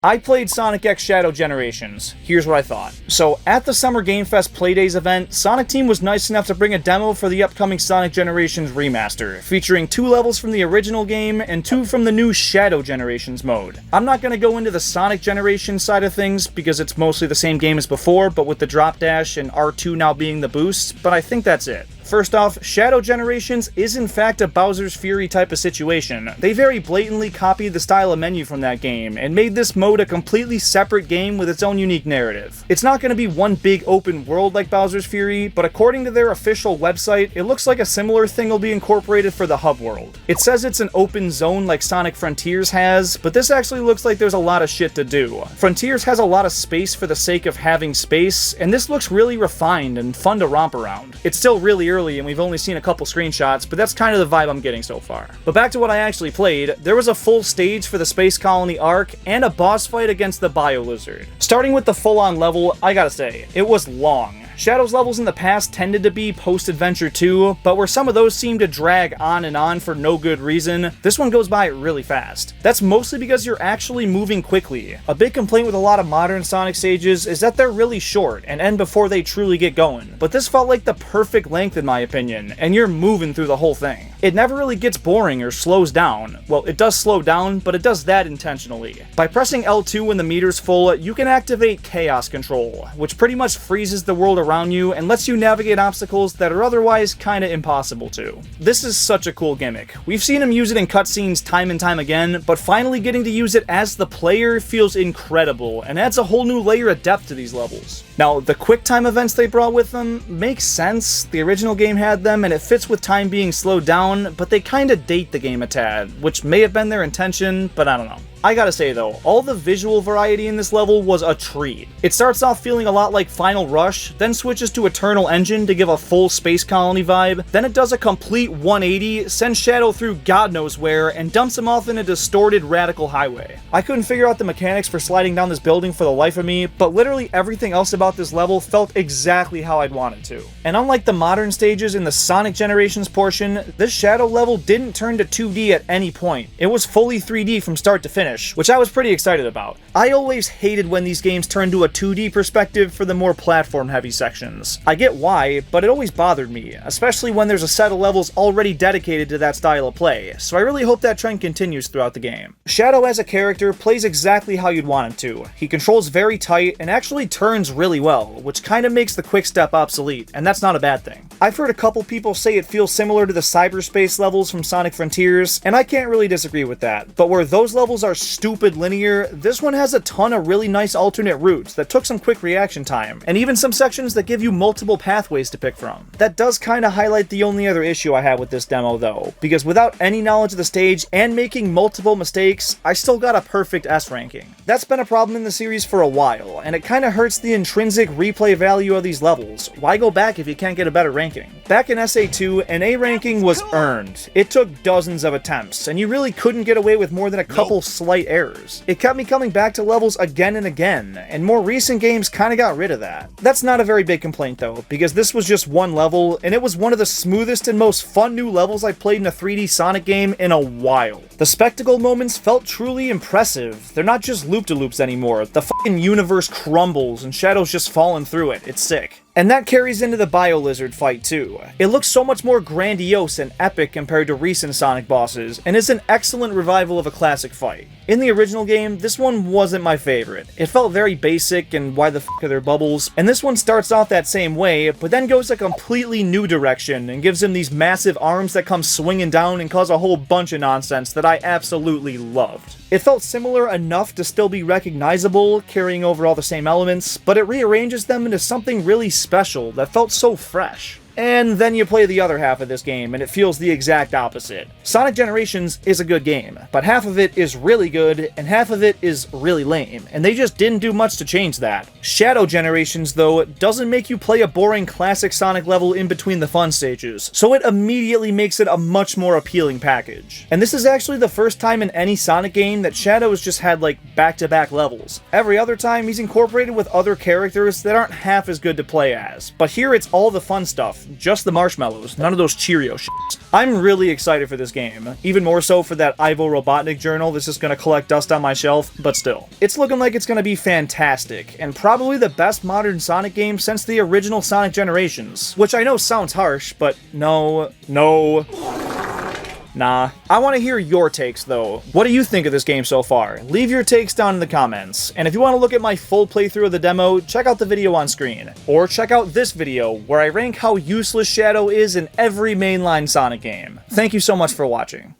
I played Sonic X Shadow Generations. Here's what I thought. So, at the Summer Game Fest Playdays event, Sonic Team was nice enough to bring a demo for the upcoming Sonic Generations remaster, featuring 2 levels from the original game and 2 from the new Shadow Generations mode. I'm not going to go into the Sonic Generations side of things, because it's mostly the same game as before, but with the drop dash and R2 now being the boost, but I think that's it. First off, Shadow Generations is in fact a Bowser's Fury type of situation. They very blatantly copied the style of menu from that game, and made this mode a completely separate game with its own unique narrative. It's not going to be one big open world like Bowser's Fury, but according to their official website, it looks like a similar thing will be incorporated for the hub world. It says it's an open zone like Sonic Frontiers has, but this actually looks like there's a lot of shit to do. Frontiers has a lot of space for the sake of having space, and this looks really refined and fun to romp around. It's still really early and we've only seen a couple screenshots, but that's kind of the vibe I'm getting so far. But back to what I actually played, there was a full stage for the Space Colony Ark and a boss fight against the Biolizard. Starting with the full-on level, I gotta say, it was long. Shadow's levels in the past tended to be post-adventure too, but where some of those seem to drag on and on for no good reason, this one goes by really fast. That's mostly because you're actually moving quickly. A big complaint with a lot of modern Sonic stages is that they're really short and end before they truly get going, but this felt like the perfect length in my opinion, and you're moving through the whole thing. It never really gets boring or slows down. Well, it does slow down, but it does that intentionally. By pressing L2 when the meter's full, you can activate Chaos Control, which pretty much freezes the world around you and lets you navigate obstacles that are otherwise kinda impossible to. This is such a cool gimmick. We've seen him use it in cutscenes time and time again, but finally getting to use it as the player feels incredible and adds a whole new layer of depth to these levels. Now, the quick time events they brought with them makes sense. The original game had them and it fits with time being slowed down, but they kinda date the game a tad, which may have been their intention, but I don't know. I gotta say though, all the visual variety in this level was a treat. It starts off feeling a lot like Final Rush, then switches to Eternal Engine to give a full Space Colony vibe, then it does a complete 180, sends Shadow through God knows where, and dumps him off in a distorted Radical Highway. I couldn't figure out the mechanics for sliding down this building for the life of me, but literally everything else about this level felt exactly how I'd want it to. And unlike the modern stages in the Sonic Generations portion, this Shadow level didn't turn to 2D at any point. It was fully 3D from start to finish, which I was pretty excited about. I always hated when these games turn to a 2D perspective for the more platform-heavy sections. I get why, but it always bothered me, especially when there's a set of levels already dedicated to that style of play, so I really hope that trend continues throughout the game. Shadow as a character plays exactly how you'd want him to. He controls very tight and actually turns really well, which kinda makes the quick step obsolete, and that's not a bad thing. I've heard a couple people say it feels similar to the cyberspace levels from Sonic Frontiers, and I can't really disagree with that, but where those levels are stupid linear, this one has a ton of really nice alternate routes that took some quick reaction time, and even some sections that give you multiple pathways to pick from. That does kinda highlight the only other issue I have with this demo though, because without any knowledge of the stage and making multiple mistakes, I still got a perfect S ranking. That's been a problem in the series for a while, and it kinda hurts the intrinsic replay value of these levels. Why go back if you can't get a better ranking? Back in SA2, an A ranking was earned. It took dozens of attempts, and you really couldn't get away with more than a couple slight errors. It kept me coming back to levels again and again, and more recent games kinda got rid of that. That's not a very big complaint though, because this was just one level, and it was one of the smoothest and most fun new levels I've played in a 3D Sonic game in a while. The spectacle moments felt truly impressive. They're not just loop-de-loops anymore. The fucking universe crumbles and Shadow's just falling through it. It's sick. And that carries into the Biolizard fight too. It looks so much more grandiose and epic compared to recent Sonic bosses, and is an excellent revival of a classic fight. In the original game, this one wasn't my favorite. It felt very basic and why the f are there bubbles, and this one starts off that same way, but then goes a completely new direction and gives him these massive arms that come swinging down and cause a whole bunch of nonsense that I absolutely loved. It felt similar enough to still be recognizable, carrying over all the same elements, but it rearranges them into something really special that felt so fresh. And then you play the other half of this game, and it feels the exact opposite. Sonic Generations is a good game, but half of it is really good, and half of it is really lame, and they just didn't do much to change that. Shadow Generations, though, doesn't make you play a boring classic Sonic level in between the fun stages, so it immediately makes it a much more appealing package. And this is actually the first time in any Sonic game that Shadow has just had, like, back-to-back levels. Every other time, he's incorporated with other characters that aren't half as good to play as, but here it's all the fun stuff. just the marshmallows, none of those Cheerio shits. I'm really excited for this game, even more so for that Ivo Robotnik journal that's just gonna collect dust on my shelf, but still. It's looking like it's gonna be fantastic, and probably the best modern Sonic game since the original Sonic Generations, which I know sounds harsh, but no. Nah. I want to hear your takes, though. What do you think of this game so far? Leave your takes down in the comments. And if you want to look at my full playthrough of the demo, check out the video on screen. Or check out this video, where I rank how useless Shadow is in every mainline Sonic game. Thank you so much for watching.